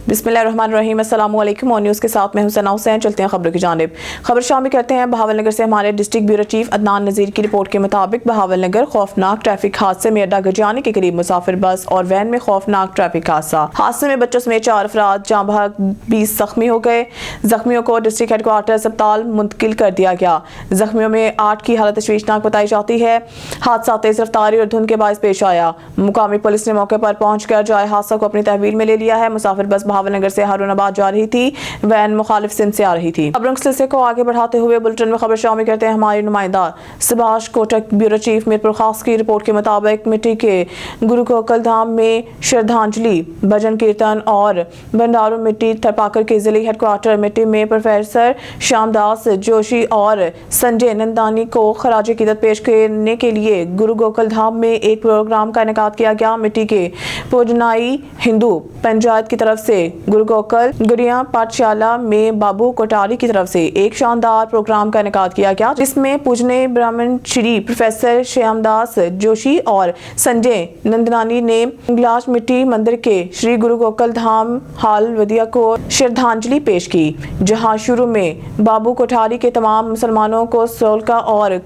बिस्मिल्लाहिर्रहमानिर्रहीम। अस्सलाम वालेकुम। और न्यूज़ के साथ मैं हुसैना हुसैन। चलते हैं खबरों की जानिब। खबर शामिल करते हैं बहावलनगर से। हमारे डिस्ट्रिक्ट ब्यूरो चीफ अदनान नज़ीर की रिपोर्ट के मुताबिक बहावलनगर खौफनाक ट्रैफिक हादसे में अड्डा गजानी के करीब मुसाफिर बस और वैन में खौफनाक ट्रैफिक हादसे में बच्चों समेत 4 अफराद जाँ बहक 20 जख्मी हो गए। जख्मियों को डिस्ट्रिक्ट हेडक्वार्टर अस्पताल मुंतकिल कर दिया गया। जख्मियों में 8 की हालत तशवीशनाक बताई जाती है। हादसा तेज रफ्तारी और धुंध के बायस पेश आया। मुकामी पुलिस ने मौके पर पहुंचकर जाए हादसा को अपनी तहवील में ले लिया है। मुसाफिर बस बहावलनगर से हारूनाबाद जा रही थी, वैन मुखालिफ सिंध से आ रही थी। खबरों के सिलसिले को आगे बढ़ाते हुए बुलेटिन में खबर शामिल करते हैं हमारे नुमाइंदा सुभाष कोटक। ब्यूरो चीफ मीरपुर खास की रिपोर्ट के मुताबिक मिट्टी के गुरु गोकल धाम में श्रद्धांजलि, भजन कीर्तन और भंडारों मिट्टी थरपाकर के जिले हेडक्वार्टर मिट्टी में प्रोफेसर श्यामदास जोशी और संजय नंदानी को खराज अकीदत पेश करने के लिए गुरु गोकल धाम में एक प्रोग्राम का इनेकाद किया गया। मिट्टी के पूजनाई हिंदू पंचायत की तरफ से गुरु गोकल गुरिया पाठशाला में बाबू कोटारी की तरफ से एक शानदार प्रोग्राम का इनेकाद किया गया, जिसमें पूजने ब्राह्मण श्री प्रोफेसर श्यामदास जोशी और संजय नंदनानी ने ग्लास मिट्टी मंदिर के श्री गुरु गोकल धाम हाल वदिया को श्रद्धांजलि पेश की, जहां शुरू में बाबू कोठारी के तमाम मुसलमानों को सोलका और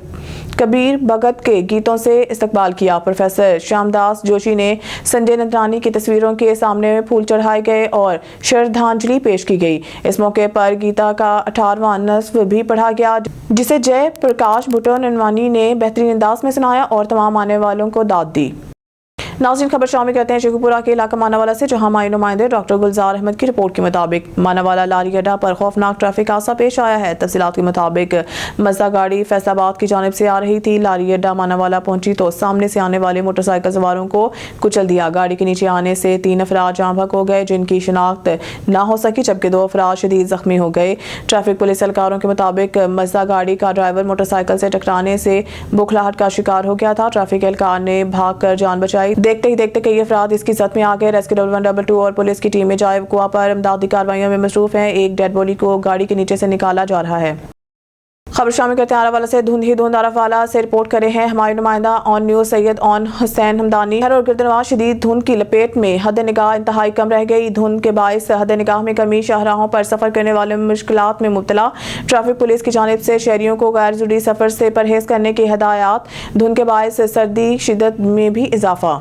कबीर भगत के गीतों से इस्तकबाल किया। प्रोफेसर श्यामदास जोशी ने संजय नंदनानी की तस्वीरों के सामने फूल चढ़ाए गए और श्रद्धांजलि पेश की गई। इस मौके पर गीता का 18वां नस्व भी पढ़ा गया, जिसे जय प्रकाश भुट्टो ननवानी ने बेहतरीन अंदाज में सुनाया और तमाम आने वालों को दाद दी। नाज़रीन, खबर शामिल करते हैं शेखुपुरा के इलाका मानावाला से, जहां हमारे नुमाइंदे डॉक्टर गुलजार अहमद की रिपोर्ट के मुताबिक मानावाला लारी अड्डा पर खौफनाक ट्रैफिक हादसा पेश आया है। तफसीलात के मुताबिक मज़दा गाड़ी फैसलाबाद की जानिब से आ रही थी। लारी अड्डा मानावाला पहुंची तो सामने से आने वाले मोटरसाइकिल सवारों को कुचल दिया। गाड़ी के नीचे आने से 3 अफराद जाँ बहक हो गए, जिनकी शिनाख्त ना हो सकी, जबकि 2 अफराद शदीद जख्मी हो गए। ट्रैफिक पुलिस एहलकारों के मुताबिक मज़दा गाड़ी का ड्राइवर मोटरसाइकिल से टकराने से बुखलाहट का शिकार हो गया था। ट्रैफिक एहलकार ने भाग कर जान बचाई। देखते ही देखते कई अफराद इसकी जद में आ गए। रेस्क्यू 112 और पुलिस की टीमें जाए वक़ुआ पर इमदादी कार्रवाइयों में मसरूफ हैं। एक डेड बॉडी को गाड़ी के नीचे से निकाला जा रहा है। खबर शामिल करते हैं आरावाला से। धुंध ही धुंध आरावाला से रिपोर्ट करे हैं हमारे नुमाइंदा ऑन न्यूज़ सैयद ऑन हुसैन हमदानी। शहर और गिरदनवाज शदीद धुंध की लपेट में हद निगाह इंतहाई कम रह गई। धुंध के बायस हद निगाह में कमी, शाहराहों पर सफर करने वाले मुश्किलात में मुब्तला। ट्रैफिक पुलिस की जानिब से शहरियों को गैर जरूरी सफर से परहेज करने की हिदायत। धुंध के बायस सर्दी शिद्दत में भी इजाफा।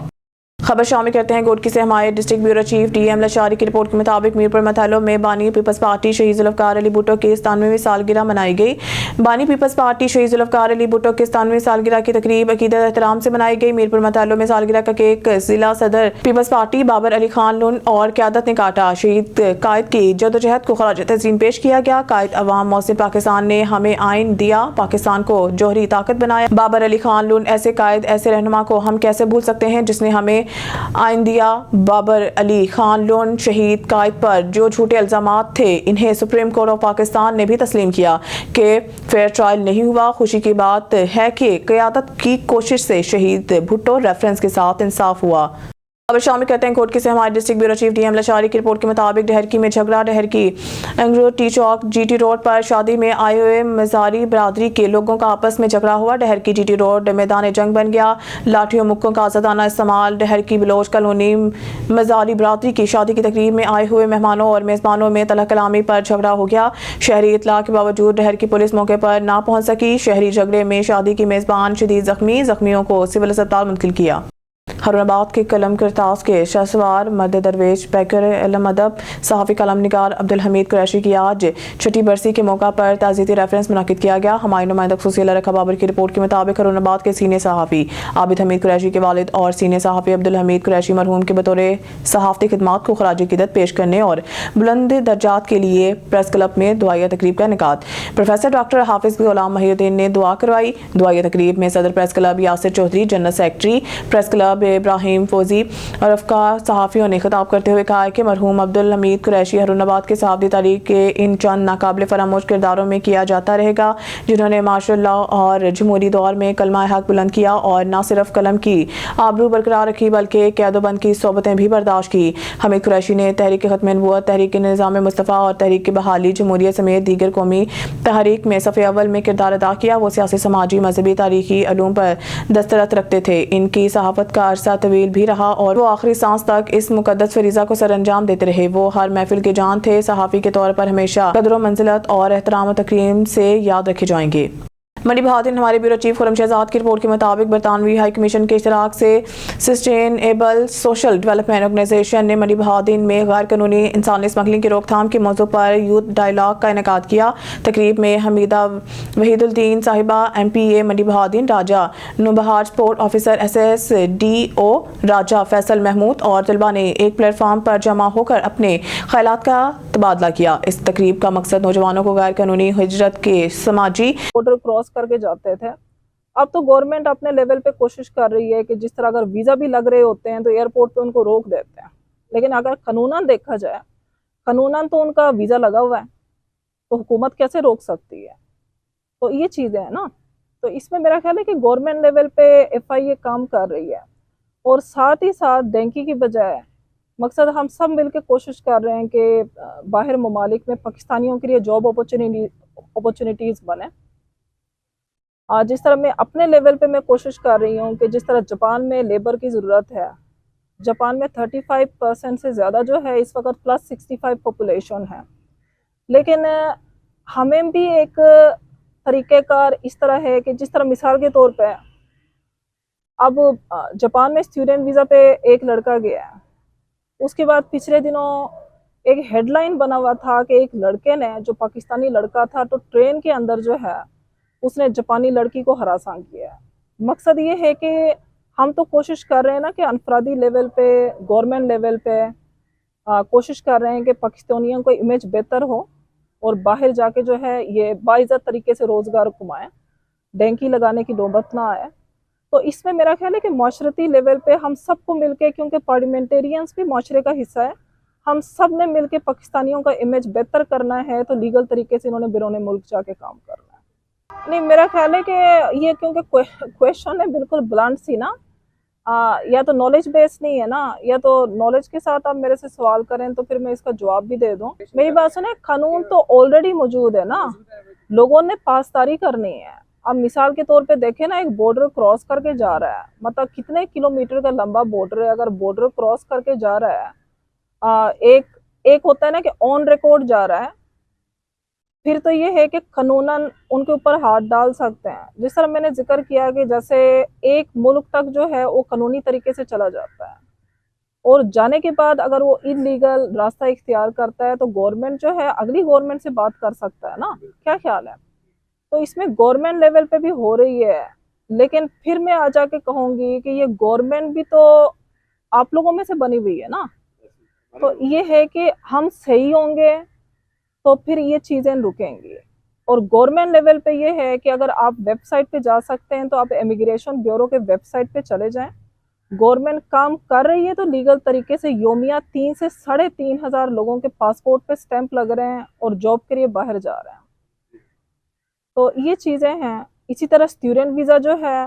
खबर शामिल करते हैं गोडकी से। हमारे district bureau chief DM Lashari की रिपोर्ट के मुताबिक मीरपुर मथैलो में बानी पीपल्स पार्टी शहीद जुल्फकार अली भुट्टो की 97वीं सालगिरह मनाई गई। बानी पीपल्स पार्टी शहीद जुल्फकार अली भुट्टो की 97वीं सालगिरह की तकरीब अकीदत एहतराम से मनाई गई। मीरपुर मथैलो में सालगिरह का केक जिला सदर पीपल्स पार्टी बाबर अली खान लुन और क़यादत ने काटा। शहीद कायद की जदोजहद को खराज तज़ीम पेश किया गया। कायद अवाम मोहसिन पाकिस्तान ने हमें आइन दिया, पाकिस्तान को जौहरी ताकत बनाया। बाबर अली खान लुन ऐसे कायद, ऐसे रहनुमा को हम कैसे भूल सकते हैं जिसने हमें आइन दिया। बाबर अली खान लुन शहीद कायद पर जो झूठे इल्जामात थे, इन्हें सुप्रीम कोर्ट ऑफ पाकिस्तान ने भी तस्लीम किया कि फेयर ट्रायल नहीं हुआ। खुशी की बात है कि क़यादत की कोशिश से शहीद भुट्टो रेफरेंस के साथ इंसाफ हुआ। खबर शामिल करते हैं कोटकी से। हमारे district bureau chief DM Lashari की रिपोर्ट के मुताबिक डहरकी में झगड़ा। डहरकी एंग्रो टी चौक GT रोड पर शादी में आए हुए मज़ारी बरादरी के लोगों का आपस में झगड़ा हुआ। डहरकी GT रोड मैदान जंग बन गया। लाठियों मुक्कों का आज़ादाना इस्तेमाल। डहरकी बिलोच कॉलोनी मज़ारी बरादरी की शादी की तकरीब में आए हुए मेहमानों और मेज़बानों में तलह कलामी पर झगड़ा हो गया। शहरी इतला के बावजूद डहरकी पुलिस मौके पर ना पहुँच सकी। शहरी झगड़े में शादी की मेज़बान शदीद जख्मी, जख्मियों को सिविल अस्पताल मुंतकिल किया। हारूनाबाद के कलम करतास के शाहसवार मर्द दरवेश बैकर इल्म अदब सहाफ़ी कलम निगार अब्दुल हमीद कुरैशी की आज छठी बरसी के मौका पर ताज़ियती रेफरेंस मुनाकिद किया गया। हमारी नुमाइंदा ख़ुसूसी रखा बाबर की रिपोर्ट के मुताबिक हारूनाबाद के सीनियर सहाफ़ी आबिद हमीद कुरैशी के वालिद और सीनियर सहाफ़ी अब्दुल हमीद कुरैशी मरहूम के बतौर सहाफ़ती खिदमात को खराज अक़ीदत पेश करने और बुलंद दर्जात के लिए प्रेस क्लब में दुआया तकरीब का इनेकाद। प्रोफेसर डॉक्टर हाफिज़ गुलाम महिउद्दीन ने दुआ करवाई। दुआया तकरीब में सदर press club Yasir Chaudhry, general secretary press club Ibrahim Fauji और अफकार सहाफ़ियों ने खिताब करते हुए कहा कि मरहूम अब्दुल हमीद कुरैशी हारूनाबाद के सहाफ़ती तारीख के इन चंद नाकाबिल फरामोश किरदारों में किया जाता रहेगा, जिन्होंने माशाअल्लाह और जमहूरी दौर में कलमा हक बुलंद किया और न सिर्फ कलम की आबरू बरकरार रखी बल्कि कैदोबंद की सोबतें भी बर्दाश्त की। हमीद कुरैशी ने तहरीक ख़त्म नबूवत, तहरीक निज़ाम मुस्तफ़ा और तहरीक बहाली जमहूरियत समेत दीगर कौमी तहरीक में सफ़े अव्वल में किरदार अदा किया। वो सियासी, समाजी, मजहबी, तारीखी अलूम पर दस्तरत रखते थे। इनकी सहाफ़त का عرصہ طویل بھی رہا اور وہ آخری سانس تک اس مقدس فریضہ کو سر انجام دیتے رہے. وہ ہر محفل کے جان تھے. صحافی کے طور پر ہمیشہ قدر و منزلت اور احترام و تکریم سے یاد رکھے جائیں گے. منڈی بہادر. ہمارے بیورو چیف خرم شہزاد کی رپورٹ کے مطابق برطانوی ہائی کمیشن کے اشتراک سے سسٹینیبل سوشل ڈیولپمنٹ آرگنائزیشن نے منڈی بہادر میں غیر قانونی انسانی اسمگلنگ کی روک تھام کے موضوع پر یوتھ ڈائیلاگ کا انعقاد کیا. تقریب میں حمیدہ وحید الدین صاحبہ MPA منڈی بہادر، راجہ نوبہار سپورٹ آفیسر SSDO راجہ فیصل محمود اور طلبہ نے ایک پلیٹ فارم پر جمع ہو کر اپنے خیالات کا تبادلہ کیا. اس تقریب کا مقصد نوجوانوں کو غیر قانونی ہجرت کے سماجی بارڈر کراس کر کے جاتے تھے. اب تو گورنمنٹ اپنے لیول پہ کوشش کر رہی ہے کہ جس طرح اگر ویزا بھی لگ رہے ہوتے ہیں تو ایئرپورٹ پہ ان کو روک دیتے ہیں، لیکن اگر قانوناً دیکھا جائے، قانوناً تو ان کا ویزا لگا ہوا ہے، تو حکومت کیسے روک سکتی ہے؟ تو یہ چیزیں ہیں نا. تو اس میں میرا خیال ہے کہ گورنمنٹ لیول پہ FIA کام کر رہی ہے، اور ساتھ ہی ساتھ ڈینکی کی بجائے مقصد ہم سب مل کے کوشش کر رہے ہیں کہ باہر ممالک میں پاکستانیوں کے لیے جاب اپورچونیٹیز بنے. جس طرح میں اپنے لیول پہ میں کوشش کر رہی ہوں کہ جس طرح جاپان میں لیبر کی ضرورت ہے، جاپان میں 35% سے زیادہ جو ہے اس وقت +65 پاپولیشن ہے، لیکن ہمیں بھی ایک طریقہ کار اس طرح ہے کہ جس طرح مثال کے طور پہ اب جاپان میں اسٹوڈنٹ ویزا پہ ایک لڑکا گیا ہے، اس کے بعد پچھلے دنوں ایک ہیڈ لائن بنا ہوا تھا کہ ایک لڑکے نے، جو پاکستانی لڑکا تھا، تو ٹرین کے اندر جو ہے اس نے جاپانی لڑکی کو ہراساں کیا ہے. مقصد یہ ہے کہ ہم تو کوشش کر رہے ہیں نا کہ انفرادی لیول پہ، گورنمنٹ لیول پہ کوشش کر رہے ہیں کہ پاکستانیوں کو امیج بہتر ہو اور باہر جا کے جو ہے یہ باعزت طریقے سے روزگار کمائیں، ڈینکی لگانے کی نوبت نہ آئے. تو اس میں میرا خیال ہے کہ معاشرتی لیول پہ ہم سب کو مل کے، کیونکہ پارلیمنٹیرینز بھی معاشرے کا حصہ ہے، ہم سب نے مل کے پاکستانیوں کا امیج بہتر کرنا ہے. تو لیگل طریقے سے انہوں نے بیرون ملک جا کے کام کرنا ہے. نہیں، میرا خیال ہے کہ یہ کیونکہ کویشچن ہے بالکل بلانٹ سی نا، یا تو نالج بیس نہیں ہے نا، یا تو نالج کے ساتھ آپ میرے سے سوال کریں تو پھر میں اس کا جواب بھی دے دوں. میری بات سنیں، قانون تو آلریڈی موجود ہے نا، لوگوں نے پاسداری کرنی ہے. اب مثال کے طور پہ دیکھیں نا، ایک بارڈر کراس کر کے جا رہا ہے، مطلب کتنے کلومیٹر کا لمبا بارڈر ہے. اگر بارڈر کراس کر کے جا رہا ہے، ایک ہوتا ہے نا کہ آن ریکارڈ جا رہا ہے، پھر تو یہ ہے کہ قانوناً ان کے اوپر ہاتھ ڈال سکتے ہیں. جس طرح میں نے ذکر کیا کہ جیسے ایک ملک تک جو ہے وہ قانونی طریقے سے چلا جاتا ہے، اور جانے کے بعد اگر وہ انلیگل راستہ اختیار کرتا ہے تو گورنمنٹ جو ہے اگلی گورنمنٹ سے بات کر سکتا ہے نا. کیا خیال ہے؟ تو اس میں گورنمنٹ لیول پہ بھی ہو رہی ہے، لیکن پھر میں آ جا کے کہوں گی کہ یہ گورنمنٹ بھی تو آپ لوگوں میں سے بنی ہوئی ہے نا. تو یہ ہے کہ ہم صحیح ہوں گے تو پھر یہ چیزیں رکیں گی. اور گورنمنٹ لیول پہ یہ ہے کہ اگر آپ ویب سائٹ پہ جا سکتے ہیں تو آپ امیگریشن بیورو کے ویب سائٹ پہ چلے جائیں. گورنمنٹ کام کر رہی ہے تو لیگل طریقے سے یومیہ 3 سے 3,500 لوگوں کے پاسپورٹ پہ سٹیمپ لگ رہے ہیں اور جاب کے لیے باہر جا رہے ہیں. تو یہ چیزیں ہیں. اسی طرح اسٹوڈنٹ ویزا جو ہے،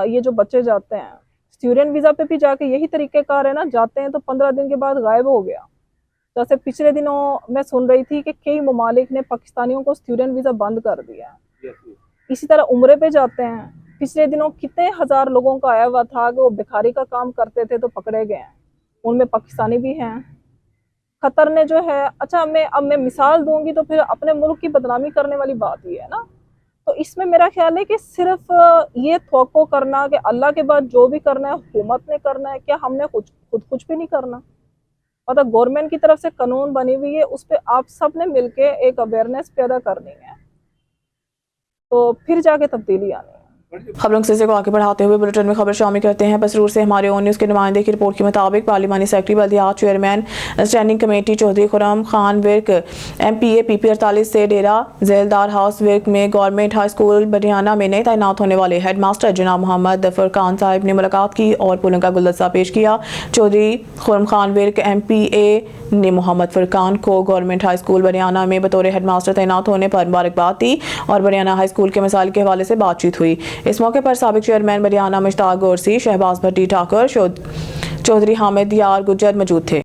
یہ جو بچے جاتے ہیں اسٹوڈنٹ ویزا پہ بھی جا کے یہی طریقہ کار ہے نا، جاتے ہیں تو 15 دن کے بعد غائب ہو گیا. جیسے پچھلے دنوں میں سن رہی تھی کہ کئی ممالک نے پاکستانیوں کو اسٹوڈنٹ ویزا بند کر دیا. اسی طرح عمرے پہ جاتے ہیں، پچھلے دنوں کتنے ہزار لوگوں کا آیا ہوا تھا کہ وہ بھکاری کا کام کرتے تھے تو پکڑے گئے ہیں، ان میں پاکستانی بھی ہیں. قطر نے جو ہے، اچھا اب میں مثال دوں گی تو پھر اپنے ملک کی بدنامی کرنے والی بات ہی ہے نا. تو اس میں میرا خیال ہے کہ صرف یہ توقع کرنا کہ اللہ کے بعد جو بھی کرنا ہے حکومت نے کرنا ہے، کیا ہم نے خود کچھ بھی نہیں کرنا؟ مطلب گورنمنٹ کی طرف سے قانون بنی ہوئی ہے، اس پہ آپ سب نے مل کے ایک اویئرنیس پیدا کرنی ہے، تو پھر جا کے تبدیلی آنی ہے. خبروں کے سلسلے کو آگے بڑھاتے ہوئے بلٹن میں خبر شامل کرتے ہیں. بسرور سے ہمارے اون نیوز کے نمائندے کی رپورٹ کے مطابق پارلیمانی سیکرٹری بلدیات chairman standing committee Chaudhry Khurram Khan Virk MPA PP 48 سے ڈیرہ ذیلدار ہاؤس ورک میں گورنمنٹ ہائی اسکول بڈیانہ میں نئے تعینات ہونے والے ہیڈ ماسٹر جناب محمد فرقان صاحب نے ملاقات کی اور پھولوں کا گلدستہ پیش کیا. چودھری خرم خان ورک MPA نے محمد فرقان کو گورنمنٹ ہائی اسکول بڈیانہ میں بطور ہیڈ ماسٹر تعینات ہونے پر مبارکباد دی اور بڈیانہ ہائی اسکول کے مسائل کے حوالے سے بات چیت ہوئی. اس موقع پر سابق چیئرمین بڈیانہ مشتاق گورسی، شہباز بھٹی ٹھاکر، چودھری حامد یار گجر موجود تھے.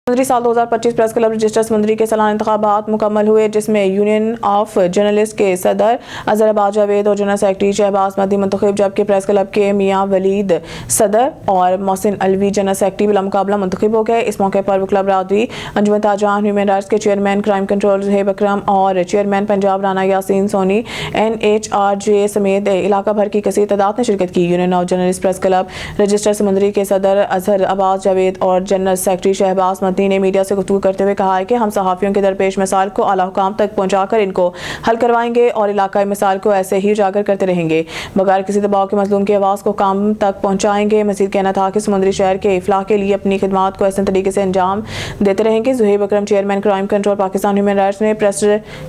समुद्री साल 2025 प्रेस क्लब रजिस्टर समुद्री के सालाना इंतखाबात मुकम्मल हुए, जिसमें यूनियन ऑफ जर्नलिस्ट के सदर अजहर अब्बास जावेद और जनरल सेक्रेटरी शहबाज मदनी मुंतखब, जबकि प्रेस क्लब के मियां वलीद सदर और मोहसिन अलवी जनरल सेक्रेटरी बिला मुकाबला मुंतखब हो गए। इस मौके पर क्लब रादरी, अंजुमन ताजरान ह्यूमन राइट्स के चेयरमैन क्राइम कंट्रोल ज़ुहैब अकरम और चेयरमैन पंजाब राना यासीन सोनी NHRJ समेत इलाका भर की कसीर तादाद ने शिरकत की। Union of journalist press club register समुद्री के सदर अजहर अब्बास जावेद और जनरल सेक्रेटरी शहबाज मदनी ने मीडिया से गुफ्तगू करते हुए कहा है कि हम सहाफ़ियों के दरपेश मसाइल को आला हुकाम तक पहुँचाकर इनको हल करवाएंगे और इलाकाई मसाइल को ऐसे ही उजागर करते रहेंगे, बगैर किसी दबाव के मजलूम की आवाज़ को काम तक पहुँचाएंगे। मज़ीद कहना था कि समुद्री शहर के इफलाह के लिए अपनी खिदमात को ऐसे तरीके से अंजाम देते रहेंगे। Zuhaib Akram, chairman crime control Pakistan human rights ने प्रेस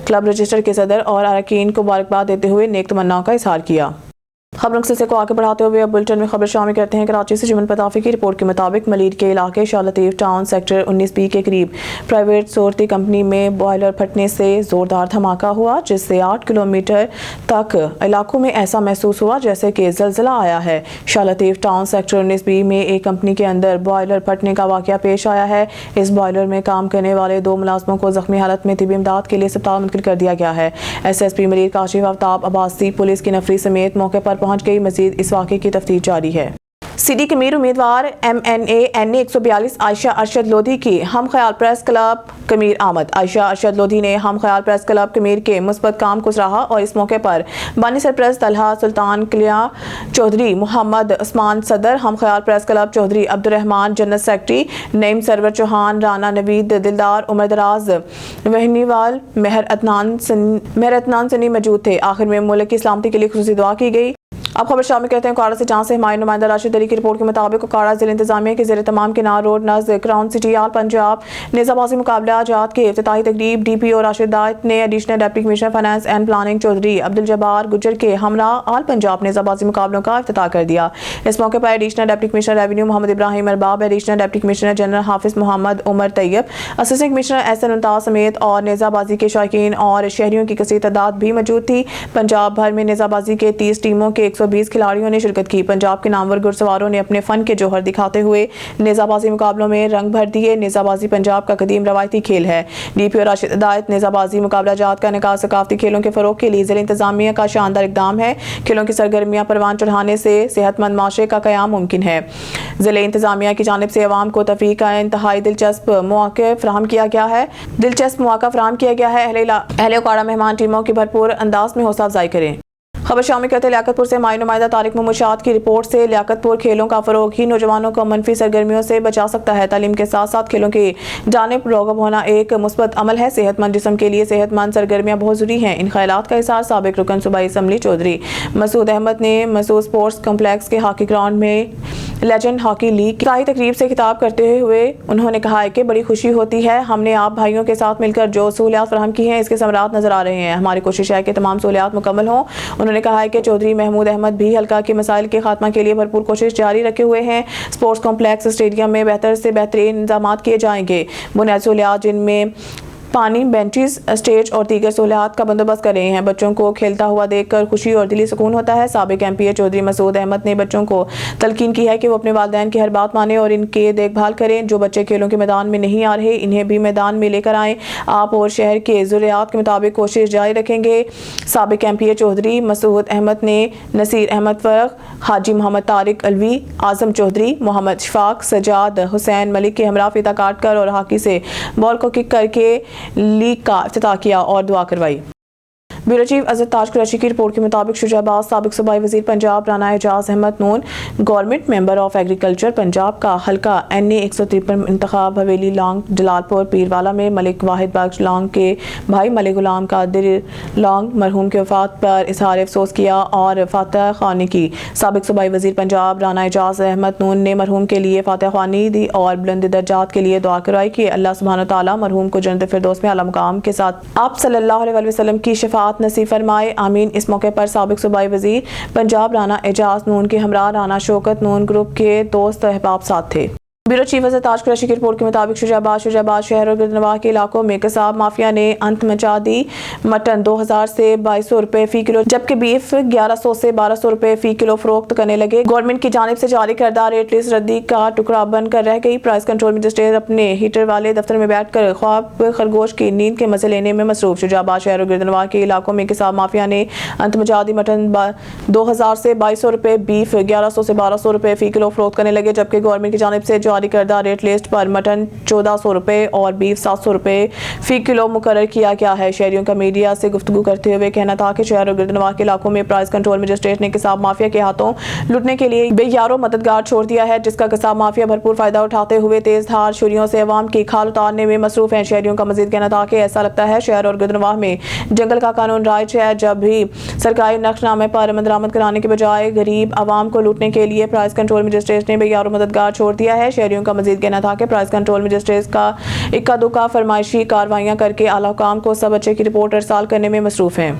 क्लब रजिस्टर के सदर और अरकान को मुबारकबाद देते हुए नेक तमन्नाओं का इजहार किया। खबरों के सिलसिले को आगे बढ़ाते हुए अब बुलेटिन में खबर शामिल करते हैं। कराची से जुमन पताफी की रिपोर्ट के मुताबिक मलीर के इलाके Shah Latif town sector 19B के करीब प्राइवेट सोरती कंपनी में बॉयलर फटने से जोरदार धमाका हुआ, जिससे 8 किलोमीटर तक इलाकों में ऐसा महसूस हुआ जैसे कि ज़लज़ला आया है। Shah Latif town sector 19B में एक कंपनी के अंदर बॉयलर फटने का वाक़या पेश आया है। इस बॉयलर में काम करने वाले 2 मुलाजमों को जख्मी हालत में तिब्बी इमदाद के लिए अस्पताल मुंतकिल कर दिया गया है। SSP मलीर काशिफ आफ्ताब अब्बासी पुलिस की नफरी समेत मौके पर पहुंच गई। मजीद इस वाक़े की तफ्तीश जारी है। CD कमीर उम्मीदवार MNA NA 142 आयशा अरशद लोधी की हम ख्याल प्रेस क्लब कमीर आमद। आयशा अरशद लोधी ने हम ख्याल प्रेस क्लब कमीर के मुस्बत काम को सराहा और इस मौके पर बानी सरप्रस्त तलहा सुल्तान कलिया चौधरी, मोहम्मद उस्मान सदर, हम ख्याल press club Chaudhry Abdurrahman, general secretary Naeem Sarwar Chauhan, Rana Naveed Dildar, Umar दराज वहनीवाल, मेहर अदनान सनी मौजूद थे। आखिर में मुल्क की सलामती के लिए खुसूसी दुआ की गई। अब खबर शामिल करते हैं काड़ा से, जहां से हमारे नुमाइंदा राशिद अली की रिपोर्ट के मुताबिक काड़ा जिला इंतजामिया के ज़ेर तमाम किनार रोड नज़दीक क्राउन सिटी आल पंजाब नेज़ाबाजी मुकाबला जात के इफ्तिताही तकरीब DPO राशिद दायत ने additional deputy commissioner finance and planning Chaudhry Abdul Jabbar Gujjar के हमरा आल पंजाब नेज़ाबाजी मुकाबलों का इफ्तिताह कर दिया। इस मौके पर additional deputy commissioner revenue Mohammad Ibrahim Arbab, additional deputy commissioner general Hafiz Mohammad Umar Tayyab, assistant commissioner Ahsan Mumtaz समेत और नेज़ाबाजी के शौकीन और शहरियों की कसीर तादाद भी मौजूद थी। पंजाब भर में नेज़ाबाजी के 30 टीमों के 120 खिलाड़ियों ने शिरकत की। पंजाब के नामवर घुड़सवारों ने अपने फन के जौहर दिखाते हुए नेज़ाबाजी मुकाबलों में रंग भर दिए। नेज़ाबाजी पंजाब का कदीम रवायती खेल है। DPO राशिद दायत, नेज़ाबाजी मुकाबला जात का इनेकाद सकाफती खेलों के फरोग के लिए ज़िला इंतजामिया का शानदार इकदाम है। खेलों की सरगर्मियां परवान चढ़ाने से सेहतमंद माशरे का क़याम मुमकिन है। ज़िला इंतजामिया की जानिब से अवाम को तफरीह का इंतहाई दिलचस्प मौका फराहम किया गया है। अहले काड़ा मेहमान टीमों की भरपूर अंदाज में हौसला अफजाई करें। खबर शामिल करते लियाकतपुर से हमारे नुमाइंदा तारिक मोहम्मद शाद की रिपोर्ट से लियाकतपुर खेलों का फरोग ही नौजवानों को मनफी सरगर्मियों से बचा सकता है। तालीम के साथ साथ खेलों की जानिब राग़िब होना एक मुस्बत अमल है। सेहतमंद जिस्म के लिए सेहतमंद सरगर्मियां बहुत जरूरी हैं। इन ख्यालात का इज़हार साबिक रुकन सूबाई असम्बली चौधरी मसूद अहमद ने मसूद स्पोर्ट्स कम्प्लेक्स के हॉकी ग्राउंड में लेजेंड हॉकी लीग की तकरीब से खिताब करते हुए उन्होंने कहा है कि बड़ी खुशी होती है, हमने आप भाइयों के साथ मिलकर जो सहूलियात फराहम की हैं इसके समरात नजर आ रहे हैं। हमारी कोशिश है कि तमाम सहूलियात मुकम्मल हों। उन्होंने कहा है कि चौधरी महमूद अहमद भी हल्का के मसाइल के खात्मा के लिए भरपूर कोशिश जारी रखे हुए हैं। स्पोर्ट्स कॉम्प्लेक्स स्टेडियम में बेहतर से बेहतरीन इंतजाम किए जाएंगे। बुनियादी सहूलियात जिनमें पानी, बेंचेस, स्टेज और दीगर सहूलियात का बंदोबस्त कर रहे हैं। बच्चों को खेलता हुआ देखकर खुशी और दिली सुकून होता है। साबिक MPA चौधरी मसूद अहमद ने बच्चों को तलकीन की है कि वो अपने वालिदैन की हर बात माने और इनके देखभाल करें। जो बच्चे खेलों के मैदान में नहीं आ रहे, इन्हें भी मैदान में लेकर आएँ। आप और शहर के ज़रूरियात के मुताबिक कोशिश जारी रखेंगे। साबिक MPA चौधरी मसूद अहमद ने नसीर अहमद फ़रख, हाजी मोहम्मद तारिक अलवी, आज़म चौधरी, मोहम्मद शफाक, सजाद हुसैन मलिक के हमरा फीता काट कर और हॉकी से बॉल को किक करके लीग का इफ्तिताह किया और दुआ करवाई। ब्यूरो चीफ अजहर ताज कुरैशी की रिपोर्ट के मुताबिक शुजाबाद साबिक सूबाई वजीर Punjab Rana Ejaz Ahmad Noon, government member of agriculture Punjab का हल्का NA 153 इंतखाब हवेली लॉन्ग जलालपुर पीरवाला में मलिक वाहिद बख्श लॉन्ग के भाई मलिक गुलाम कादिर लॉन्ग मरहूम की वफात पर इजहार अफसोस किया और फातह ख्वानी की। साबिक सूबाई वजीर पंजाब राना एजाज अहमद नून ने मरहूम के लिए फातह ख्वानी दी और बुलंद दर्जात के लिए दुआ करवाई कि अल्लाह सुब्हान व तआला मरहूम को जन्नत फिरदौस में आला मुकाम के साथ आप सल्लल्लाहु अलैहि वसल्लम की शफाअत नसीब फरमाए, आमीन। इस मौके पर साबिक सूबाई वजीर पंजाब राना एजाज नून के हमरा राना शौकत नून ग्रुप के दोस्त अहबाब साथ थे। ब्यूरो चीफ ताज कुरैशी की रिपोर्ट के मुताबिक शुजाबाद शहर और गिरदनवाह के इलाकों में कसाब माफिया ने अंत मचा दी। मटन 2000 से 2200 रुपए फी किलो जबकि बीफ 1100 से 1200 रुपए फी किलो फरोख्त करने लगे। गवर्नमेंट की जानिब से जारी करदा रेट लिस्ट रद्दी का टुकड़ा बनकर रह गई। प्राइस कंट्रोल मजिस्ट्रेट अपने हीटर वाले दफ्तर में बैठकर ख्वाब खरगोश की नींद के मजे लेने में मसरूफ। शुजाबाद शहर और गिरदनवाह के इलाकों में कसाब माफिया ने अंत मचा दी। मटन 2000 से 2200 रुपए, बीफ 1100 से 1200 रुपए फी किलो फरोख्त करने लगे जबकि गवर्नमेंट की जानिब से जारी करदा रेट लिस्ट पर मटन 1400 रुपए और बीफ 700 रुपए फी किलो मुकर्रर किया गया है। शहरियों का मीडिया से गुफ्तगू करते हुए कहना था कि शहर और गिरदनवाह के इलाकों में प्राइस कंट्रोल मजिस्ट्रेट ने कसाब माफिया के हाथों लुटने के लिए बेयारो मददगार छोड़ दिया है जिसका कसाब माफिया भरपूर फायदा उठाते हुए तेज धार छुरियों से अवाम की खाल उतारने में मसरूफ है। शहरियों का मजीद कहना था कि ऐसा लगता है शहर और गिरदनवाह में जंगल का कानून राइज है। जब भी सरकारी नक्शनामे पर अमल कराने के बजाय गरीब आवाम को लूटने के लिए प्राइस कंट्रोल मजिस्ट्रेट ने बेयारो मददगार छोड़ दिया है। शहरियों का मजीद कहना था कि प्राइस कंट्रोल मजिस्ट्रेट का इक्का दुक्का फरमाइशी कार्रवाइयां करके आला हुकाम को सब अच्छे की रिपोर्ट अरसाल करने में मसरूफ हैं।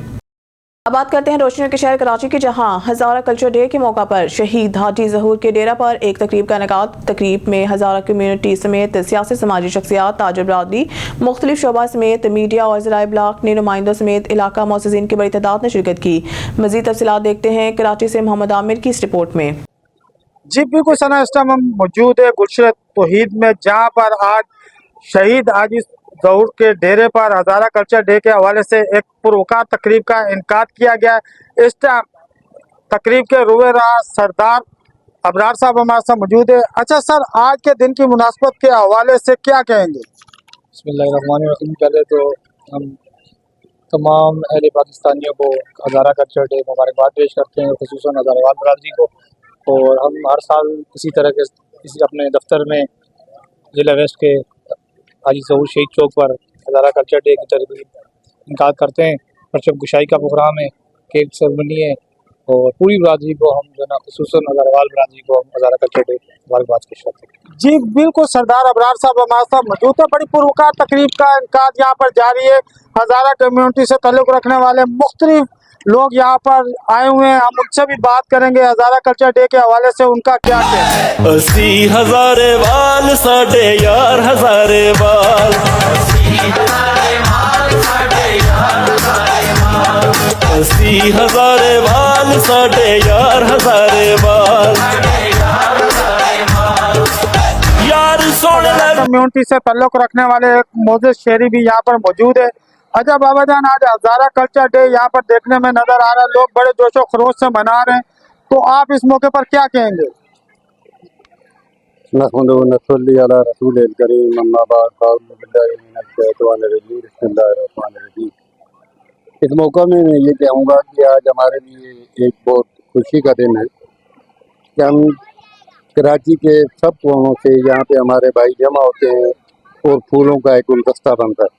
अब बात करते हैं रोशनियों के शहर कराची की, जहां हज़ारा कल्चर डे के मौका पर शहीद हाजी ज़हूर के डेरा पर एक तकरीब का इनेकाद। तकरीब में हज़ारा कम्यूनिटी समेत सियासी समाजी शख्सियात, ताजर बरादरी, मुख्तलिफ शोबा समेत मीडिया और ज़राए ब्लाक ने नुमाइंदों समेत इलाका मोअज़्ज़िज़ीन की बड़ी तादाद ने शिरकत की। मज़ीद तफसीलात देखते हैं कराची से मोहम्मद आमिर की इस रिपोर्ट में। जी बिल्कुल सना, इस टाइम हम मौजूद है गुलशन तौहीद में, जहाँ पर आज शहीद हाजी ज़हूर के डेरे पर हज़ारा कल्चर डे के हवाले से एक पुरवकार तकरीब का इनकाद किया गया। इस टाइम तकरीब के रुए राह सरदार अबरार साहब हमारे साथ मौजूद है। अच्छा सर, आज के दिन की मुनासबत के हवाले से क्या कहेंगे? बिस्मिल्लाहिर्रहमानिर्रहीम। पहले तो हम तमाम अहले पाकिस्तानियों को हज़ारा कल्चर डे मुबारकबाद पेश करते हैं, ख़ुसूसन हज़ाराबाद बरादरी को। और हम हर साल इसी तरह के किसी अपने दफ्तर में ज़िला वेस्ट के हाजी ज़हूर शहीद चौक पर हज़ारा कल्चर डे की तकरीब इनकाद करते हैं। परचम कुशाई का प्रोग्राम है, केक सेरेमनी है और पूरी बरादरी को हम जो है ना ख़ुसूसन हज़ाराबाद बरादरी को हम हज़ारा कल्चर डे मुबारकबाद पेश करते हैं। जी बिल्कुल, सरदार अबरार साहब हमारे साथ मौजूद है। बड़ी पुरवकार तकरीब का इनकाद यहाँ पर जारी है। हज़ारा कम्यूनिटी से ताल्लुक़ रखने वाले मुख्तलिफ लोग यहाँ पर आए हुए हैं, हम उनसे भी बात करेंगे हज़ारा कल्चर डे के हवाले से उनका क्या कहना है। 80,000 वाल साढ़े यार हज़ारे वाल, 80,000 वाल साढ़े यार हज़ारे वाल, यार सोने लग। कम्यूनिटी से ताल्लुक़ रखने वाले एक मोअज़्ज़िज़ शहरी भी यहाँ पर मौजूद है। अच्छा बाबा जान, आज हज़ारा कल्चर डे यहाँ पर देखने में नजर आ रहा है, लोग बड़े जोशो खरोश से मना रहे हैं, तो आप इस मौके पर क्या कहेंगे? इस मौका में मैं ये कहूँगा कि आज हमारे लिए एक बहुत खुशी का दिन है कि हम कराची के सब कोनों से यहाँ पे हमारे भाई जमा होते हैं और फूलों का एक गुलदस्ता बनता है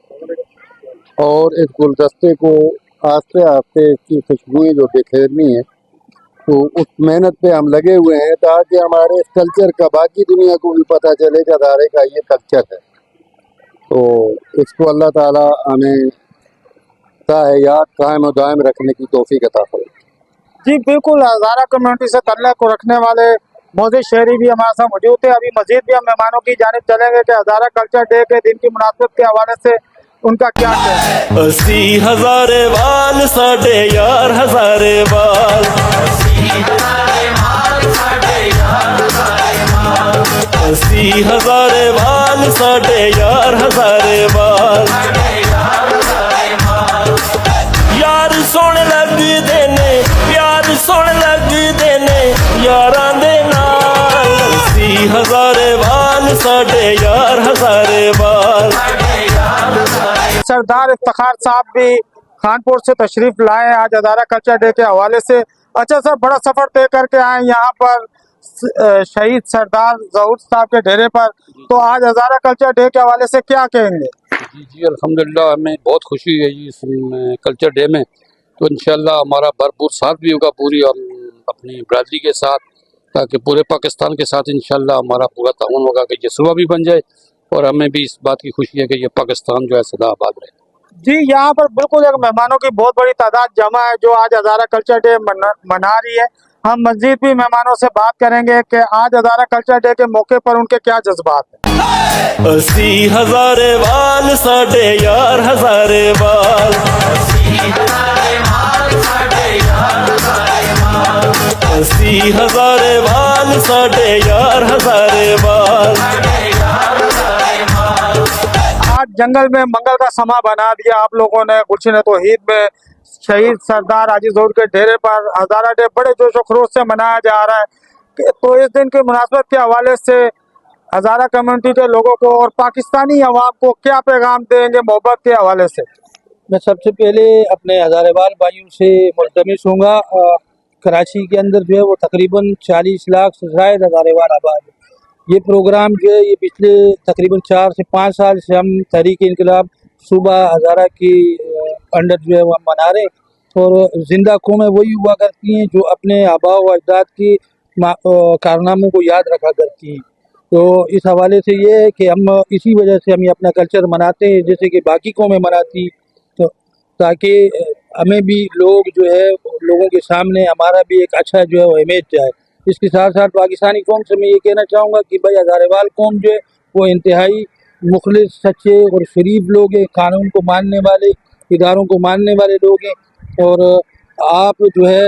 और इस गुलदस्ते को आस्ते आस्ते इसकी खुशबुएं जो बिखेरनी है, तो उस मेहनत पे हम लगे हुए हैं ताकि हमारे इस कल्चर का बाकी दुनिया को भी पता चले कि हज़ारे का ये कल्चर है। तो इसको अल्लाह ताला हमें याद कायम और दायम रखने की तौफीक अता फरमाए। जी बिल्कुल, हज़ारा कम्यूनिटी से ताल्लुक़ रखने वाले मोअज़्ज़िज़ शहरी भी हमारे साथ मौजूद है। अभी मजीद भी हम मेहमानों की जानिब चलेंगे कि हज़ारा कल्चर डे के दिन की मुनासबत के हवाले से उनका क्या कहना है। 80,000 वाल साढ़े यार हज़ारे वाल, 80,000 वाल साढ़े यार हज़ारे वाल, यार सोने लग देने, प्यार सोने लग देने यारां दे नाल, 80,000 वाल साढ़े यार हज़ारे वाल। सरदार इफ्तिखार साहब भी खानपुर से तशरीफ लाए आज हज़ारा कल्चर डे के हवाले से। अच्छा सर, बड़ा सफ़र तय करके आए यहाँ पर शहीद सरदार ज़हूर साहब के डेरे पर, तो आज हज़ारा कल्चर डे के हवाले से क्या कहेंगे? जी अल्हम्दुलिल्लाह, हमें बहुत खुशी है जी इस कल्चर डे में। तो इंशाल्लाह हमारा भरपूर साथ भी होगा पूरी अपनी बरादरी के साथ, ताकि पूरे पाकिस्तान के साथ इंशाल्लाह हमारा पूरा ताउन होगा कि ये सुबह भी बन जाए और हमें भी इस बात की खुशी है कि ये पाकिस्तान जो है सदा आबाद रहे। जी यहाँ पर बिल्कुल एक मेहमानों की बहुत बड़ी तादाद जमा है जो आज हज़ारा कल्चर डे मना रही है। हम मजीद भी मेहमानों से बात करेंगे कि आज हज़ारा कल्चर डे के मौके पर उनके क्या जज्बात हैं। 80,000 वाल साढ़े यार हजारे वाल 80,000 वाल साढ़े यार हजारे वाल। आज जंगल में मंगल का समा बना दिया आप लोगों ने। गुलशन तौहीद में शहीद सरदार हाजी ज़हूर के डेरे पर हज़ारा डे बड़े जोश व खरोश से मनाया जा रहा है। तो इस दिन की मुनासबत के हवाले से हज़ारा कम्युनिटी के लोगों को और पाकिस्तानी अवाम को क्या पैगाम देंगे मोहब्बत के हवाले से? मैं सबसे पहले अपने हज़ारेवाल भाइयों से मुल्तमिस हूँगा। कराची के अंदर जो है वो तकरीबन 40 लाख से ज़ायद हज़ारेवाल आबाद है। ये प्रोग्राम जो है ये पिछले तकरीबन 4 से 5 साल से हम तहरीक इंकलाब सूबा हज़ारा की अंडर जो है वो हम मना रहे हैं। और ज़िंदा कौमें वही हुआ करती हैं जो अपने आबा व अजदाद की कारनामों को याद रखा करती हैं। तो इस हवाले से ये है कि हम इसी वजह से हम ये अपना कल्चर मनाते हैं जैसे कि बाकी कौमें मनाती, तो ताकि हमें भी लोग जो है लोगों के सामने हमारा भी एक अच्छा जो है वो इमेज जाए। इसके साथ साथ पाकिस्तानी कौम से मैं ये कहना चाहूँगा कि भाई हज़ारेवाल कौम जो है वो इंतहाई मुखलिस, सच्चे और शरीफ लोग हैं, कानून को मानने वाले, इदारों को मानने वाले लोग हैं। और आप जो है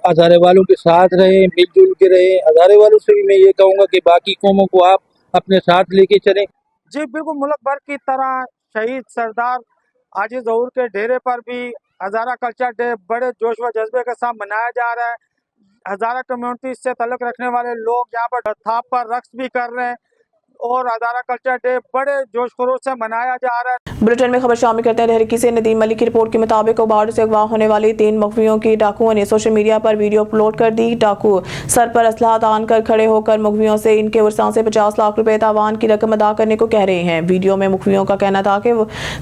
हज़ारे वालों के साथ रहें, मिलजुल के रहें। हज़ारे वालों से भी मैं ये कहूँगा कि बाकी कौमों को आप अपने साथ लेके चलें। जी बिल्कुल, मुल्क भर की तरह शहीद सरदार हाजी ज़हूर के डेरे पर भी हज़ारा कल्चर डे बड़े जोश व जज्बे के साथ मनाया जा रहा है। हज़ारा कम्युनिटी से ताल्लुक़ रखने वाले लोग यहाँ पर थाप पर रक्स भी कर रहे हैं और हज़ारा कल्चर डे बड़े जोश खरोश से मनाया जा रहा है। बुलेटिन में खबर शामिल करते हैं। तहरीकी से नदीम मलिक की रिपोर्ट के मुताबिक उबाड़ से अगवा होने वाली 3 मुखबियों की डाकुओं ने सोशल मीडिया पर वीडियो अपलोड कर दी। डाकू सर पर असलहा तान कर खड़े होकर मुखबियों से इनके वर्षा से 50 लाख रुपए तावान की रकम अदा करने को कह रहे हैं। वीडियो में मुखबियों का कहना था कि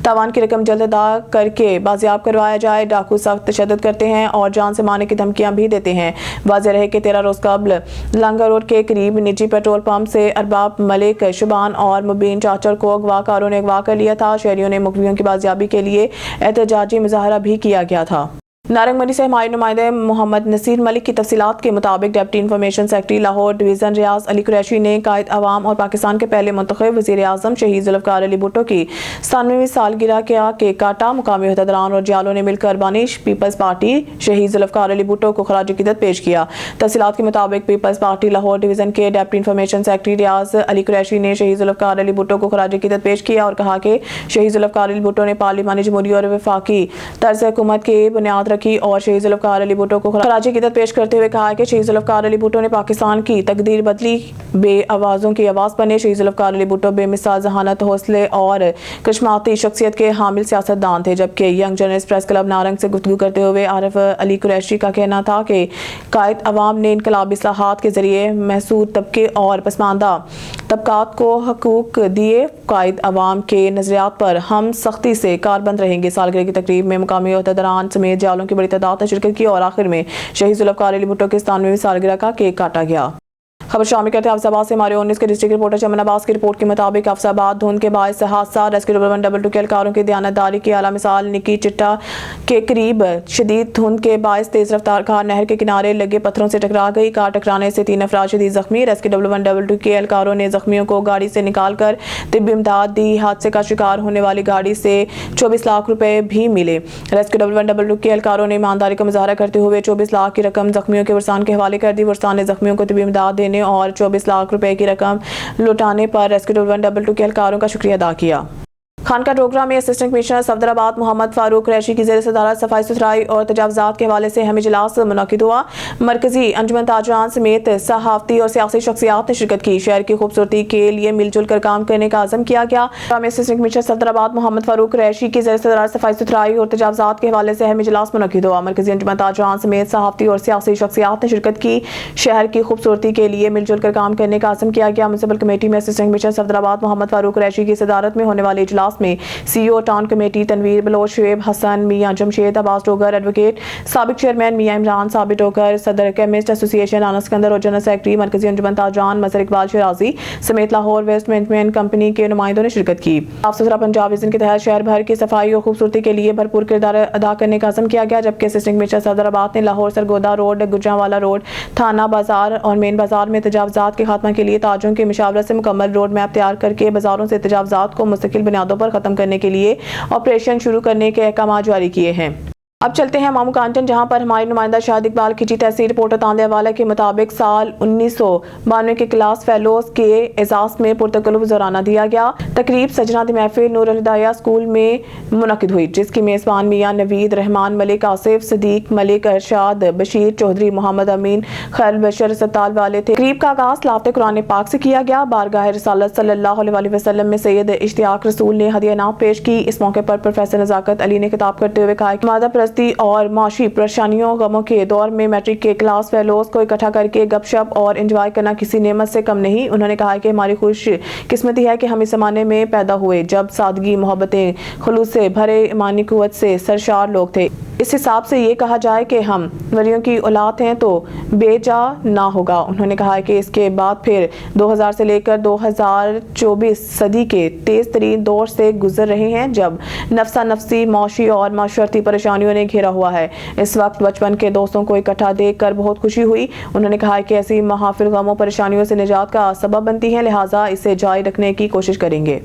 तावान की रकम जल्द अदा करके बाजियाब करवाया जाए। डाकू सख्त तशद्दुद करते हैं और जान से मारने की धमकियां भी देते हैं। वाज़ेह रहे कि 13 रोज कबल लंगर रोड के करीब निजी पेट्रोल पंप से अरबाब मलिक, शुबान और मुबीन चाचर को अगवाकारों ने अगवा कर लिया था। शहरियों ने मुखबियों की बाजियाबी के लिए एहतजाजी मुजाहरा भी किया गया था। नारंग मंडी से हमारे नुमाइंदे मोहम्मद नसीर मलिक की तफसीलात के मुताबिक deputy information secretary Lahore division Riaz Ali Qureshi ने कायद अवाम और पाकिस्तान के पहले मुंतखब वज़ीर आज़म शहीद ज़ुल्फ़िकार अली भुट्टो की 97वीं सालगिरह का केक काटा। मुकामी अहदेदारान और जियालों ने मिलकर बानिश पीपल्स पार्टी शहीद ज़ुल्फ़िकार अली भुट्टो को खराज अक़ीदत पेश किया। तफसीलात के मुताबिक पीपल्स पार्टी लाहौर डिवीज़न के डिप्टी इंफॉर्मेशन सेक्रेटरी रियाज अली कुरैशी ने शहीद ज़ुल्फ़िकार अली भुट्टो को खराज अक़ीदत पेश किया और कहा कि शहीद ज़ुल्फ़िकार अली भुट्टो ने पार्लिमानी जमहूरी और वफाकी तर्ज हुकूमत की बुनियाद रखी और शहीद ज़ुल्फ़िकार अली भुट्टो को खराज अक़ीदत पेश करते हुए कहा कि शहीद ज़ुल्फ़िकार अली भुट्टो ने पाकिस्तान की तकदीर बदली, बेआवाज़ों की आवाज़ बने। शहीद ज़ुल्फ़िकार अली भुट्टो बेमिसाल ज़हानत, हौसले और करिश्माती शख्सियत के हामिल सियासतदान थे। जबकि young journalist press club Narang से गुफ्तगू करते हुए आरिफ अली कुरैशी का कहना था कि कायद अवाम ने इनकलाबी इस्लाहात के जरिए महसूर तबके और पसमानदा तबकात को हकूक दिए। कायद अवाम के नजरियात पर हम सख्ती से कारबंद रहेंगे। सालगिरह की तकरीब में मुकामी अहदेदारान समेत जालों की बड़ी तादाद ने शिरकत की और आखिर में शहीद ज़ुल्फ़िकार अली भुट्टो की 97वीं सालगिरह का केक काटा गया। खबर शामिल करते हैं अफसाबाद से हमारे 19 के डिस्ट्रिक्ट रिपोर्टर चमन अब्बास की रिपोर्ट के मुताबिक अफसाबाद धुंध के बायस हादसा। रेस्क्यू 112 के एहलकारों की दयानतदारी की आला मिसाल। निकी चिट्टा के करीब शदीद धुंध के बायस तेज रफ्तार कार नहर के किनारे लगे पत्थरों से टकरा गई। कार टकराने से 3 अफराद शदीद जख्मी। रेस्क्यू 112 के एहलकारों ने जख्मियों को गाड़ी से निकाल कर तिब्बी इमदाद दी। हादसे का शिकार होने वाली गाड़ी से 24 लाख रुपए भी मिले। रेस्क्यू 112 के एहलकारों ने ईमानदारी का मुजाहरा करते हुए 24 लाख की रकम जख्मियों के वर्सान के हवाले कर दी। वर्सान ने जख्मियों को तिब्बी इमदाद देने और 24 लाख रुपए की रकम लौटाने पर रेस्क्यू 112 के एहलकारों का शुक्रिया अदा किया। खानका डोगरा में असिस्टेंट कमिश्नर सफदराबाद मोहम्मद फारूक कुरैशी की ज़ेर सदारत सफाई सुथराई और तजावुज़ात के हवाले से अहम इजलास मुनक़िद हुआ। मरकजी अंजुमन ताजरान समेत सहाफ़ती और सियासी शख्सियात ने शिरकत की। शहर की खूबसूरती के लिए मिलजुल कर काम करने का आज़म किया गया। असिस्टेंट कमिश्नर सफदराबाद मोहम्मद फारूक कुरैशी की ज़ेर सदारत सफाई सुथराई और तजावुज़ात के हवाले से अहम इजलास मुनक़िद हुआ। मरकजी अंजुमन ताजरान समेत सहाफ़ती और सियासी शख्सियात ने शिरकत की। शहर की खूबसूरती के लिए मिलजुल कर काम करने का आज़म किया गया। म्युनिसिपल कमेटी में असिस्टेंट कमिश्नर सफदराबाद मोहम्मद फारूक कुरैशी की सदारत में होने वाले इजलास इजलास में CEO town committee Tanveer Baloch, Shoaib Hasan, Mian Jamshed Abbas Dogar, advocate साबिक चेयरमैन मियां इमरान साबित डोगर, सदर केमिस्ट एसोसिएशन आनंद सिकंदर और जनरल सेक्रेटरी मरकजी अंजुमन ताजरान मजहर इकबाल शिराजी समेत लाहौर वेस्ट मैनेजमेंट कंपनी के नुमाइंदों ने शिरकत की। साफ सुथरा पंजाब विजन के तहत शहर भर की सफाई और खूबसूरती के लिए भरपूर किरदार अदा करने का अज़म किया गया, जबकि असिस्टेंट कमिश्नर सदराबाद ने लाहौर सरगोदा रोड, गुजरांवाला रोड, थाना बाजार और मेन बाजार में तजावजात के खात्मा के लिए ताजों की मशावरत से मुकम्मल रोड मैप तैयार करके बाजारों से तजावजात को मुस्तकिल बुनियादों पर खत्म करने के लिए ऑपरेशन शुरू करने के अहकाम जारी किए हैं। अब चलते हैं मामू कांचन, जहां पर हमारे नुमाइंदा शाहिद इकबाल खिची तहसील रिपोर्टर तांदे हवाले के मुताबिक साल 1992 के क्लास फेलोज के एजाज में पुरतकल्लुफ़ ज़ोराना दिया गया। तकरीब सजना दी महफिल नूर अल हिदाया स्कूल में मुनक़िद हुई, जिसकी मेज़बान मियां नवीद रहमान, मलिक आसिफ, सदीक मलिक, अरशाद बशीर चौधरी, मोहम्मद अमीन, खैर बशर सत्ताल वाले थे। तकरीब का आगाज़ लाफ्ते कुरान पाक से किया गया। बारगाह रिसालत सल्लल्लाहु अलैहि वसल्लम में सैयद इश्तियाक रसूल ने हदिया नाम पेश की। इस मौके पर प्रोफेसर नज़ाकत अली ने खिताब करते हुए कहा कि मादा परस्ती और माशी परेशानियों गमों के दौर में मैट्रिक के क्लास फेलोज को इकट्ठा करके गपशप और एंजॉय करना किसी नेमत से कम नहीं। उन्होंने कहा कि हमारी खुश किस्मती है कि हम इस ज़माने में पैदा हुए जब सादगी, मोहब्बतें, खुलूस से भरे ईमानी कुव्वत से सरशार लोग थे। इस हिसाब से ये कहा जाए कि हम वलियों की औलाद हैं तो बेजा ना होगा। उन्होंने कहा कि इसके बाद फिर 2000 से लेकर 2024 सदी के तेज तरीन दौर से गुजर रहे हैं, जब नफसा नफसी, मौशी और माशरती परेशानियों ने घेरा हुआ है। इस वक्त बचपन के दोस्तों को इकट्ठा देख कर बहुत खुशी हुई। उन्होंने कहा कि ऐसी महाफिल गमों परेशानियों से निजात का सबब बनती हैं, लिहाजा इसे जारी रखने की कोशिश करेंगे।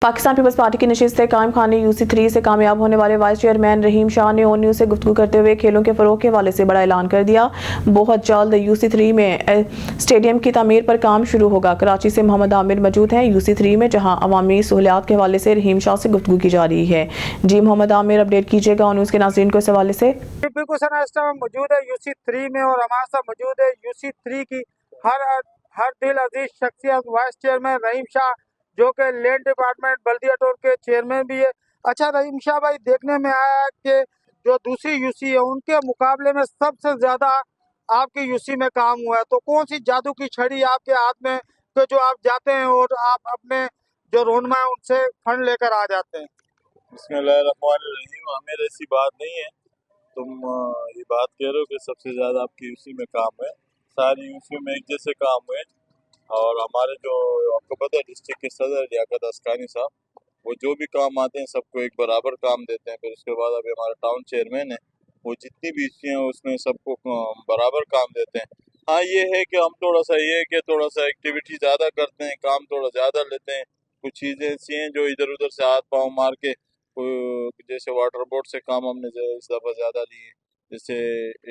पाकिस्तान पीपल्स पार्टी की नशिस्त से कायम खाने UC3 से कामयाब होने वाले वाइस चेयरमैन रहीम शाह ने ON न्यूज़ से गुफ्तगू करते हुए खेलों के फरोग के हवाले से बड़ा ऐलान कर दिया। बहुत जल्द UC3 में स्टेडियम की तामीर पर काम शुरू होगा। कराची से मोहम्मद आमिर मौजूद हैं UC3 में, जहां अवामी सहूलियात के हवाले से रहीम शाह से गुफ्तगू की जा रही है। जी मोहम्मद आमिर, अपडेट कीजिएगा ON न्यूज़ के नाज़रीन को इस हवाले से। बिल्कुल सना, इस टाइम मौजूद है UC3 में और हमारे साथ मौजूद है UC3 की हर दिल अजीज शख्सियत वाइस चेयरमैन रहीम शाह, जो कि लैंड डिपार्टमेंट बल्दिया टोल के चेयरमैन भी है। अच्छा रहीम शाह भाई, देखने में आया है कि जो दूसरी UC है उनके मुकाबले में सबसे ज्यादा आपके UC में काम हुआ है, तो कौन सी जादू की छड़ी आपके हाथ में तो जो आप जाते हैं और आप अपने जो रोनमा है उनसे फंड लेकर आ जाते हैं? बिस्मिल्लाहिर्रहमानिर्रहीम। हमें ऐसी बात नहीं है, तुम ये बात कह रहे हो कि सबसे ज़्यादा आपकी UC में काम है। सारी UC में एक जैसे काम हुए, और हमारे जो आपको पता है डिस्ट्रिक्ट के सदर लियाकत अस्कानी साहब, वो जो भी काम आते हैं सबको एक बराबर काम देते हैं। फिर उसके बाद अभी हमारा टाउन चेयरमैन है, वो जितनी भी UC हैं उसमें सबको बराबर काम देते हैं। हाँ ये है कि हम थोड़ा सा एक्टिविटी ज़्यादा करते हैं, काम थोड़ा ज़्यादा लेते हैं। कुछ चीज़ें ऐसी हैं जो इधर उधर से हाथ पाँव मार के, जैसे वाटर बोर्ड से काम हमने इस दफ़ा ज़्यादा लिए, जैसे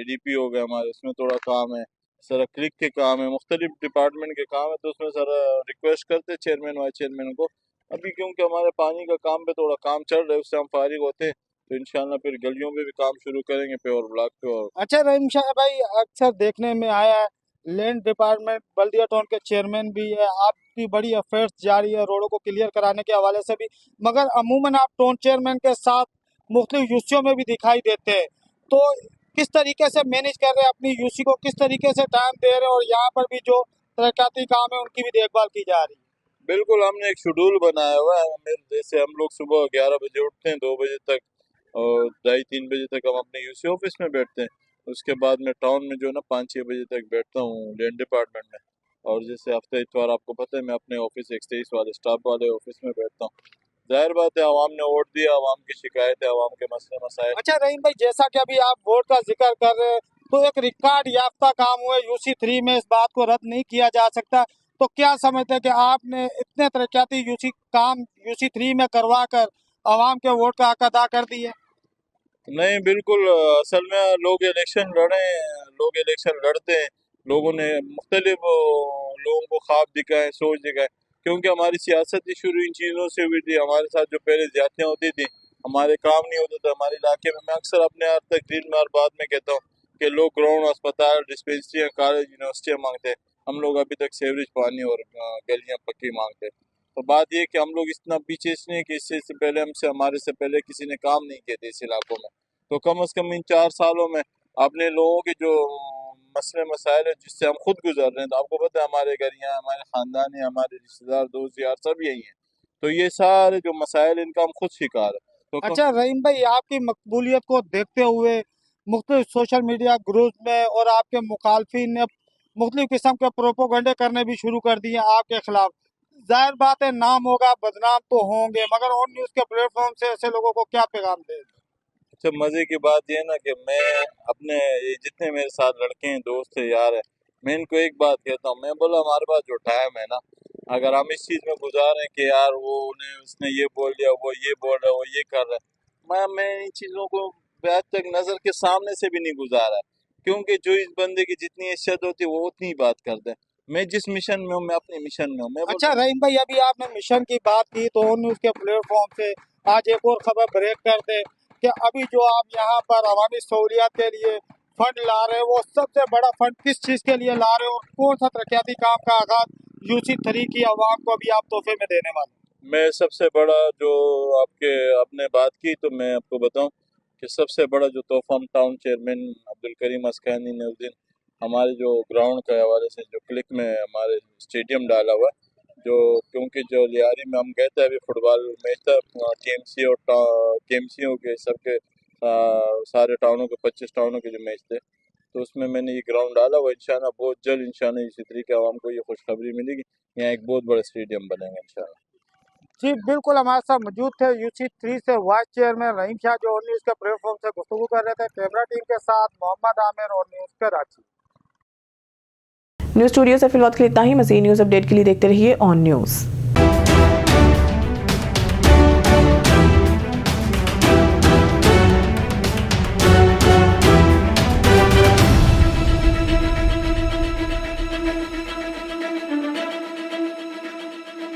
ADP हो गया हमारे, उसमें थोड़ा काम है, सर क्लिक के काम है, मुख्तलिफ डिपार्टमेंट के काम है। तो उसमें सर रिक्वेस्ट करते चेयरमैन वाइस चेयरमैन को, अभी क्योंकि हमारे पानी का काम पे थोड़ा काम चल रहा है, उससे हम फारिग होते हैं तो इंशाल्लाह फिर गलियों में भी काम शुरू करेंगे प्योर ब्लॉक पे। और अच्छा रहीम शाह भाई, अक्सर देखने में आया है लैंड डिपार्टमेंट बल्दिया टाउन के चेयरमैन भी है, आपकी बड़ी अफेयर्स जारी है रोडों को क्लियर कराने के हवाले से भी, मगर अमूमन आप टाउन चेयरमैन के साथ मुख्तलिफ यूसीओं में भी दिखाई देते हैं, तो किस तरीके से मैनेज कर रहे हैं अपनी UC को, किस तरीके से टाइम दे रहे हैं, और यहाँ पर भी जो तरक्याती काम है उनकी भी देखभाल की जा रही है? बिल्कुल, हमने एक शेड्यूल बनाया हुआ है। जैसे हम लोग सुबह 11 बजे उठते हैं, 2 बजे तक और 2:30-3 बजे तक हम अपने UC ऑफिस में बैठते हैं। उसके बाद मैं टाउन में जो ना 5-6 बजे तक बैठता हूँ लैंड डिपार्टमेंट में। और जैसे हफ्ते इतवार आपको पता है मैं अपने ऑफिस 123 वाले स्टाफ वाले ऑफिस में बैठता हूँ। जाहिर बात है, आवाम ने वोट दिया, आवाम की शिकायत है, आवाम के मसले मसाइल। अच्छा रहीम भाई, जैसा कि अभी आप वोट का जिक्र कर रहे हैं, तो एक रिकॉर्ड याफ्ता काम हुआ UC3 में, इस बात को रद्द नहीं किया जा सकता। तो क्या समझते हैं कि आपने इतने तरक्याती UC3 में करवा कर आवाम के वोट का हक अदा कर दिए? नहीं, बिल्कुल। असल में लोग इलेक्शन लड़ते हैं, लोगों ने मुख्तलिफ लोगों को ख्वाब दिखाए, सोच दिखाए, क्योंकि हमारी सियासत ही शुरू इन चीज़ों से हुई थी। हमारे साथ जो पहले ज्यादतियाँ होती थी, हमारे काम नहीं होते थे हमारे इलाके में। मैं अक्सर अपने हर तकरीर में हर बात में कहता हूँ कि लोग ग्राउंड, अस्पताल, डिस्पेंसरियाँ, कॉलेज, यूनिवर्सिटियाँ मांगते हैं, हम लोग अभी तक सीवरेज पानी और गलियाँ पक्की मांगते हैं। तो बात ये कि हम लोग इतना पीछे इसलिए कि इससे पहले हमारे से पहले किसी ने काम नहीं किए थे इस इलाकों में। तो कम से कम इन 4 सालों में अपने लोगों के जो मसले मसाइल है जिससे हम खुद गुजर रहे हैं, तो आपको पता है हमारे घर यहाँ हमारे ख़ानदान है, हमारे रिश्तेदार, दोस्त यार सब यही हैं। तो ये सारे जो मसाइल इनका हम खुद शिकार है। तो अच्छा रहीम भाई, आपकी मकबूलियत को देखते हुए मुख्तलिफ सोशल मीडिया ग्रुप में और आपके मुखालफिन ने मुख्तलिफ किस्म के प्रोपोगंडे करने भी शुरू कर दिए आपके खिलाफ। जाहिर बात है, नाम होगा, बदनाम तो होंगे, मगर ऑन न्यूज़ के प्लेटफॉर्म से ऐसे लोगों को क्या पैगाम दे? अच्छा, मज़े की बात ये ना कि मैं अपने ये जितने मेरे साथ लड़के हैं, दोस्त हैं, यार हैं, मैं इनको एक बात कहता हूँ, मैं बोला हमारे पास जो टाइम है ना, अगर हम इस चीज़ में गुजारें कि यार वो उन्हें उसने ये बोल दिया, वो ये बोल रहा है, वो ये कर रहा है, मैं इन चीज़ों को आज तक नज़र के सामने से भी नहीं गुजारा है, क्योंकि जो इस बंदे की जितनी हैसियत होती है वो उतनी ही बात करते हैं। मैं जिस मिशन में हूँ, मैं अपने मिशन में हूँ। मैं अच्छा रहीम भाई, अभी आपने मिशन की बात की तो ऑन न्यूज़ के प्लेटफॉर्म से आज एक और खबर ब्रेक कर दे कि अभी जो आप यहाँ पर अवामी सहूलियात के लिए फंड ला रहे हैं, वो सबसे बड़ा फंड किस चीज़ के लिए ला रहे हो और कौन सा तरक्याती काम का आगाज UC3 की आवाम को अभी आप तोहफे में देने वाले? मैं सबसे बड़ा जो आपने बात की तो मैं आपको बताऊं कि सबसे बड़ा जो तोहफा हम टाउन चेयरमैन अब्दुल करीम अस्कानी ने उस दिन हमारे जो ग्राउंड के हवाले से जो क्लिक में हमारे स्टेडियम डाला हुआ है, जो क्योंकि जो लियारी में हम गए थे अभी फुटबॉल मैच था TMC और TMCO के सबके सारे टाउनों के 25 टाउनों के जो मैच थे, तो उसमें मैंने ये ग्राउंड डाला हुआ। इंशाल्लाह बहुत जल्द इंशाल्लाह इसी तरीके आवाम को ये खुशखबरी मिलेगी, यहाँ एक बहुत बड़ा स्टेडियम बनेगा इंशाल्लाह। जी बिल्कुल, हमारे साथ मौजूद थे UC3 से वाइस चेयरमैन रहीम शाह, जो ऑन न्यूज़ के प्लेटफॉर्म से गुफ्तगू कर रहे थे। कैमरा टीम के साथ मोहम्मद आमिर और न्यूज़ कराची। न्यूज़ स्टूडियो से फिलहाल के लिए इतना ही। मज़ीद न्यूज़ अपडेट के लिए देखते रहिए ऑन न्यूज़।